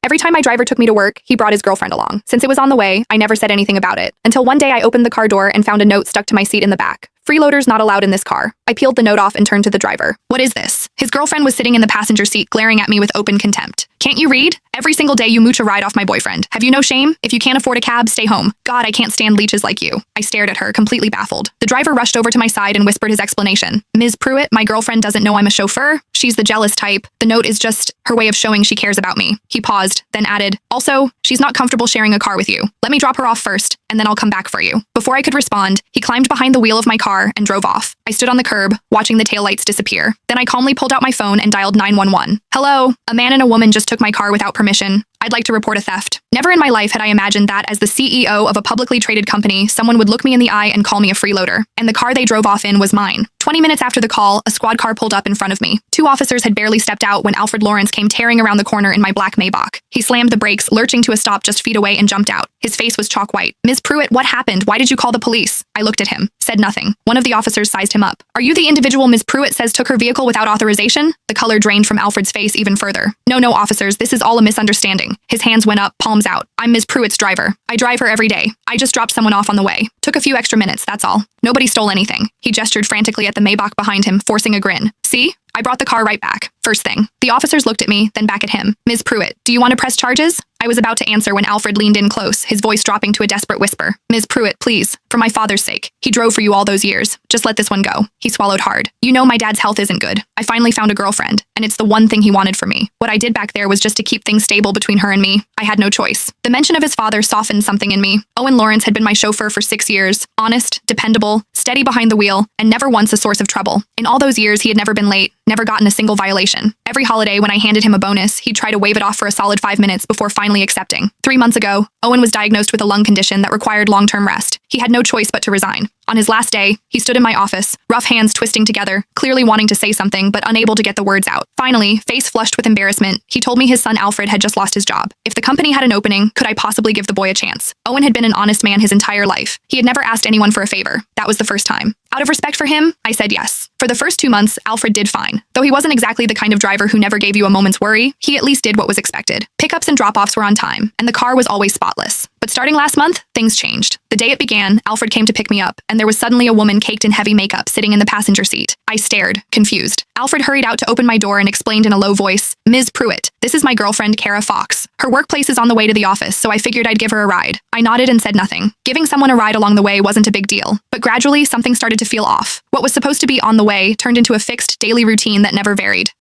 Every time my driver took me to work, he brought his girlfriend along. Since it was on the way, I never said anything about it. Until one day I opened the car door and found a note stuck to my seat in the back. Freeloaders not allowed in this car. I peeled the note off and turned to the driver. What is this? His girlfriend was sitting in the passenger seat glaring at me with open contempt. Can't you read? Every single day you mooch a ride off my boyfriend. Have you no shame? If you can't afford a cab, stay home. God, I can't stand leeches like you. I stared at her, completely baffled. The driver rushed over to my side and whispered his explanation. Ms. Pruitt, my girlfriend doesn't know I'm a chauffeur. She's the jealous type. The note is just her way of showing she cares about me. He paused, then added, also, she's not comfortable sharing a car with you. Let me drop her off first, and then I'll come back for you. Before I could respond, he climbed behind the wheel of my car and drove off. I stood on the curb, watching the taillights disappear. Then I calmly pulled out my phone and dialed 911. Hello, a man and a woman just took my car without permission. I'd like to report a theft. Never in my life had I imagined that as the CEO of a publicly traded company, someone would look me in the eye and call me a freeloader. And the car they drove off in was mine. 20 minutes after the call, a squad car pulled up in front of me. Two officers had barely stepped out when Alfred Lawrence came tearing around the corner in my black Maybach. He slammed the brakes, lurching to a stop just feet away and jumped out. His face was chalk white. Ms. Pruitt, what happened? Why did you call the police? I looked at him, said nothing. One of the officers sized him up. Are you the individual Ms. Pruitt says took her vehicle without authorization? The color drained from Alfred's face even further. No, officers, this is all a misunderstanding. His hands went up, palms out. I'm Ms. Pruitt's driver. I drive her every day. I just dropped someone off on the way. Took a few extra minutes, that's all. Nobody stole anything. He gestured frantically at the Maybach behind him, forcing a grin. See? I brought the car right back. First thing. The officers looked at me, then back at him. Ms. Pruitt, do you want to press charges? I was about to answer when Alfred leaned in close, his voice dropping to a desperate whisper. Ms. Pruitt, please. For my father's sake. He drove for you all those years. Just let this one go. He swallowed hard. You know my dad's health isn't good. I finally found a girlfriend, and it's the one thing he wanted from me. What I did back there was just to keep things stable between her and me. I had no choice. The mention of his father softened something in me. Owen Lawrence had been my chauffeur for 6 years. Honest, dependable, steady behind the wheel, and never once a source of trouble. In all those years, he had never been late, never gotten a single violation. Every holiday, when I handed him a bonus, he'd try to wave it off for a solid 5 minutes before finally accepting. 3 months ago, Owen was diagnosed with a lung condition that required long-term rest. He had no choice but to resign. On his last day, he stood in my office, rough hands twisting together, clearly wanting to say something but unable to get the words out. Finally, face flushed with embarrassment, he told me his son Alfred had just lost his job. If the company had an opening, could I possibly give the boy a chance? Owen had been an honest man his entire life. He had never asked anyone for a favor. That was the first time. Out of respect for him, I said yes. For the first 2 months, Alfred did fine. Though he wasn't exactly the kind of driver who never gave you a moment's worry, he at least did what was expected. Pickups and drop-offs were on time, and the car was always spotless. But starting last month, things changed. The day it began, Alfred came to pick me up, and there was suddenly a woman caked in heavy makeup sitting in the passenger seat. I stared, confused. Alfred hurried out to open my door and explained in a low voice, Ms. Pruitt, this is my girlfriend, Kara Fox. Her workplace is on the way to the office, so I figured I'd give her a ride. I nodded and said nothing. Giving someone a ride along the way wasn't a big deal, but gradually something started to feel off. What was supposed to be on the way turned into a fixed, daily routine that never varied.